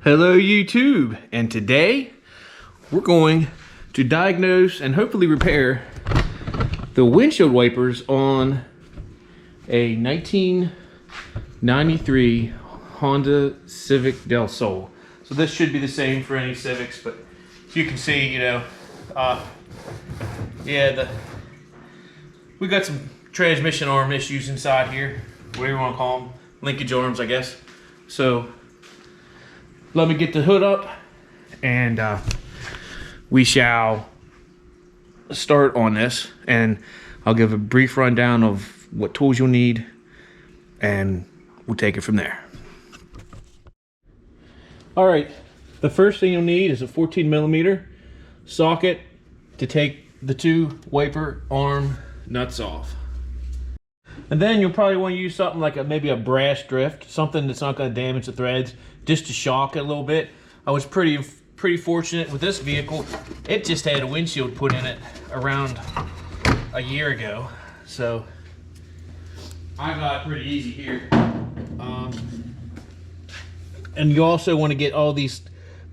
Hello YouTube, and today we're going to diagnose and hopefully repair the windshield wipers on a 1993 Honda Civic Del-Sol. So this should be the same for any Civics, but as you can see, you know, we got some transmission arm issues inside here, whatever you want to call them, linkage arms, I guess. So let me get the hood up, and we shall start on this, and I'll give a brief rundown of what tools you'll need, and we'll take it from there. All right, the first thing you'll need is a 14mm socket to take the two wiper arm nuts off. And then you'll probably want to use something like maybe a brass drift, something that's not going to damage the threads, just to shock it a little bit. I was pretty fortunate with this vehicle. It just had a windshield put in it around a year ago, so I got it pretty easy here. And you also want to get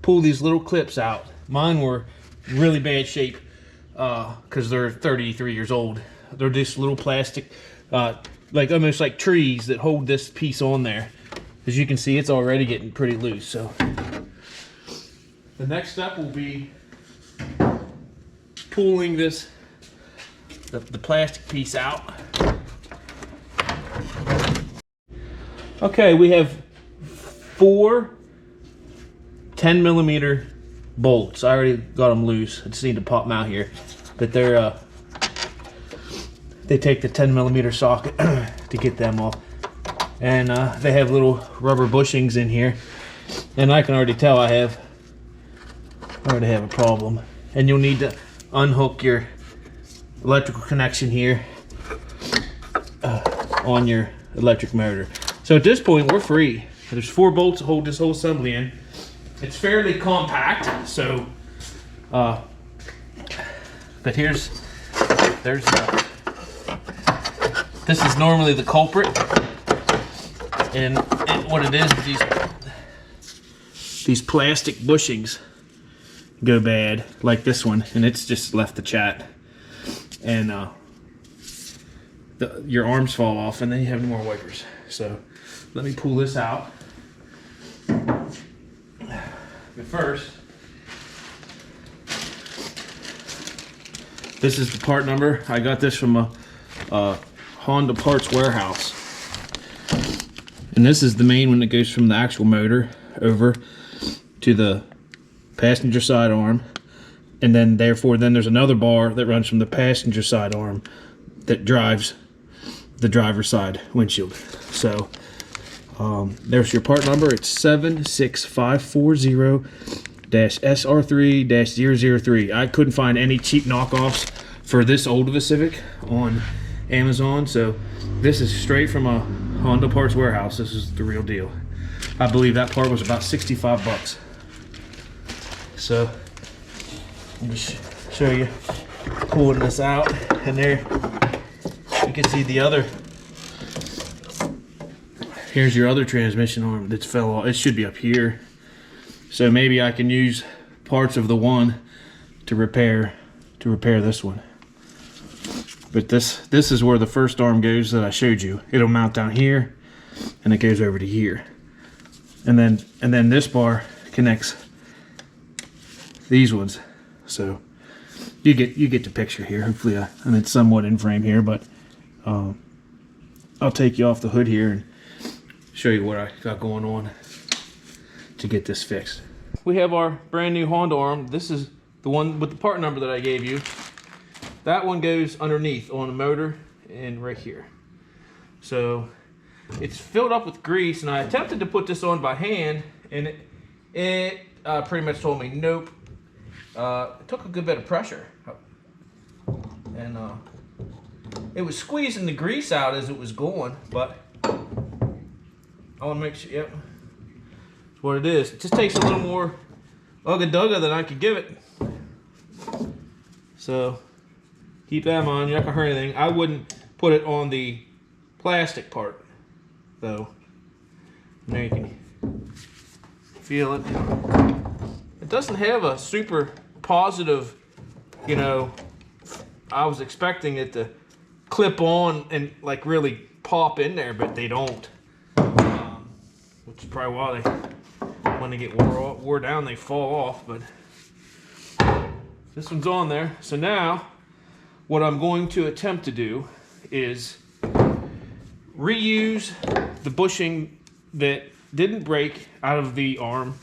pull these little clips out. Mine were really bad shape because they're 33 years old. They're just little plastic, like almost like trees that hold this piece on there. As you can see, it's already getting pretty loose. So the next step will be pulling the plastic piece out. Okay, we have 4 10mm bolts. I already got them loose. I just need to pop them out here, but they take the 10mm socket to get them off, and they have little rubber bushings in here, and I can already tell I already have a problem. And you'll need to unhook your electrical connection here on your electric motor. So at this point we're free. There's 4 bolts to hold this whole assembly in. It's fairly compact, so but this is normally the culprit, and what it is these plastic bushings go bad, like this one, and it's just left the chat, and your arms fall off, and then you have no more wipers. So let me pull this out. But first, this is the part number. I got this from a Honda parts warehouse, and this is the main one that goes from the actual motor over to the passenger side arm, and then there's another bar that runs from the passenger side arm that drives the driver's side windshield. So there's your part number. It's 76540-SR3-003. I couldn't find any cheap knockoffs for this old of a Civic on Amazon, so this is straight from a Honda parts warehouse. This is the real deal. I believe that part was about 65 bucks. So let me show you pulling this out, and there you can see the other. Here's your other transmission arm that's fell off. It should be up here. So maybe I can use parts of the one to repair this one. But this is where the first arm goes that I showed you. It'll mount down here, and it goes over to here. And then this bar connects these ones. So you get the picture here. Hopefully I'm somewhat in frame here, but I'll take you off the hood here and show you what I got going on to get this fixed. We have our brand new Honda arm. This is the one with the part number that I gave you. That one goes underneath on the motor and right here. So it's filled up with grease, and I attempted to put this on by hand, and it pretty much told me nope. It took a good bit of pressure, and it was squeezing the grease out as it was going, but I want to make sure, yep, that's what it is. It just takes a little more ugga-dugga than I could give it. So keep that in mind. You're not going to hurt anything. I wouldn't put it on the plastic part, though. Now you can feel it. It doesn't have a super positive, you know, I was expecting it to clip on and like really pop in there, but they don't. Which is probably why they, when they get wore down, they fall off. But this one's on there. So now, what I'm going to attempt to do is reuse the bushing that didn't break out of the arm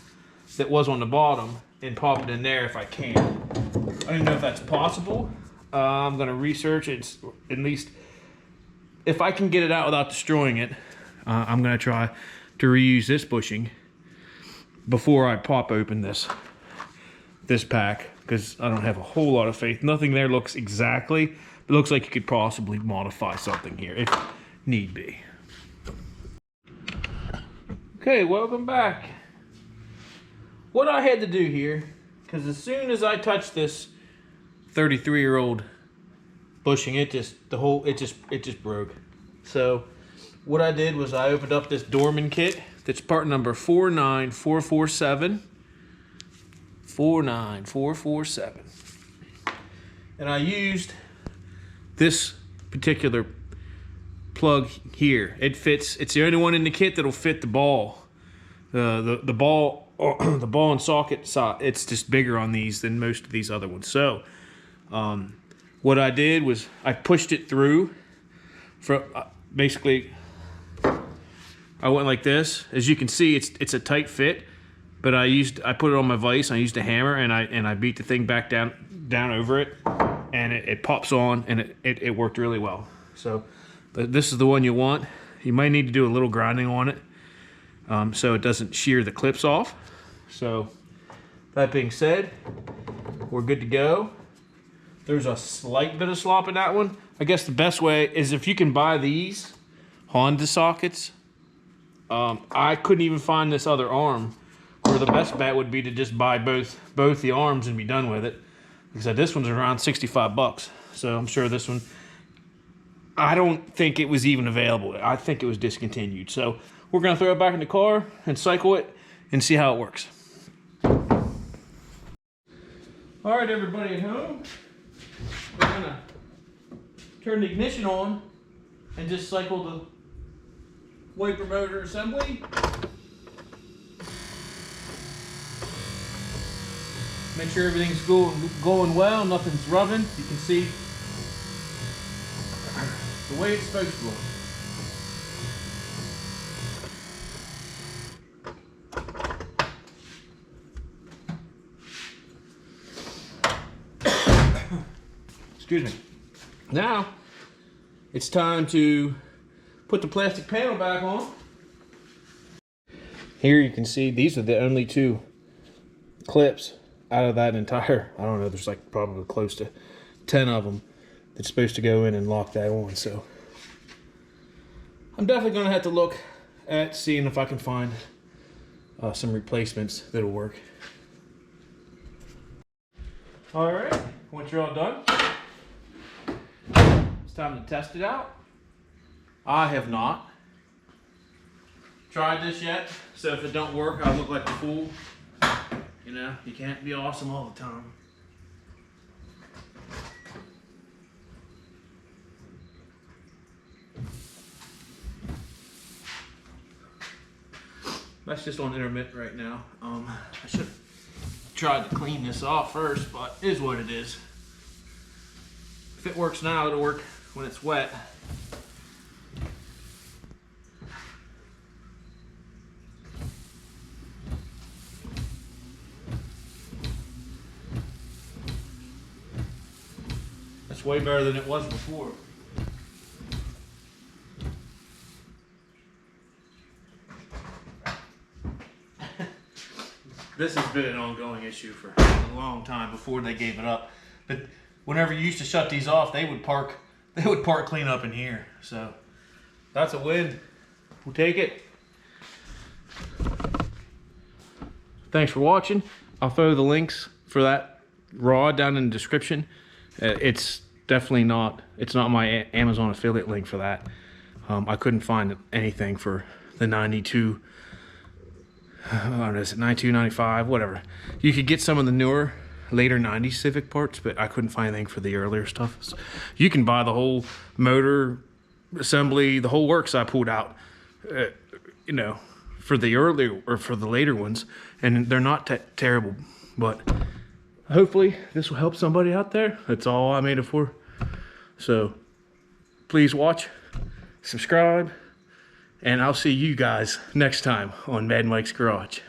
that was on the bottom and pop it in there if I can. I don't know if that's possible. I'm going to research it, at least if I can get it out without destroying it. I'm going to try to reuse this bushing before I pop open this pack, because I don't have a whole lot of faith. Nothing there looks exactly, it looks like you could possibly modify something here if need be. Okay, welcome back. What I had to do here, because as soon as I touched this 33-year-old bushing, it just broke. So what I did was I opened up this Dorman kit. That's part number 49447. 49447. And I used this particular plug here. It fits. It's the only one in the kit that'll fit the ball. The ball and socket side. It's just bigger on these than most of these other ones. So what I did was I pushed it through. From basically, I went like this. As you can see, it's a tight fit. But I put it on my vise. I used a hammer and I beat the thing back down over it, and it pops on, and it worked really well. So, but this is the one you want. You might need to do a little grinding on it, so it doesn't shear the clips off. So, that being said, we're good to go. There's a slight bit of slop in that one. I guess the best way is if you can buy these Honda sockets. I couldn't even find this other arm. Or the best bet would be to just buy both the arms and be done with it. Like I said, this one's around 65 bucks. So I'm sure this one, I don't think it was even available. I think it was discontinued. So we're gonna throw it back in the car and cycle it and see how it works. All right, everybody at home, we're gonna turn the ignition on and just cycle the wiper motor assembly. Make sure everything's going well, nothing's rubbing. You can see the way it's supposed to look. Excuse me. Now, it's time to put the plastic panel back on. Here you can see these are the only two clips out of that entire, I don't know, there's like probably close to 10 of them that's supposed to go in and lock that on. So I'm definitely going to have to look at seeing if I can find some replacements that'll work. All right, once you're all done, it's time to test it out. I have not tried this yet, so if it don't work, I'll look like a fool. You know, you can't be awesome all the time. That's just on intermittent right now. I should have tried to clean this off first, but it is what it is. If it works now, it'll work when it's wet. It's way better than it was before. This has been an ongoing issue for a long time before they gave it up. But whenever you used to shut these off, they would park clean up in here. So that's a win. We'll take it. Thanks for watching. I'll throw the links for that rod down in the description. It's definitely not, it's not my Amazon affiliate link for that. I couldn't find anything for the 92 I don't know, is it 92, 95, whatever. You could get some of the newer, later 90s Civic parts, but I couldn't find anything for the earlier stuff. You can buy the whole motor assembly, the whole works I pulled out, you know, for the earlier or for the later ones, and they're not terrible. But hopefully this will help somebody out there. That's all I made it for. So please watch, subscribe, and I'll see you guys next time on Mad Mike's Garage.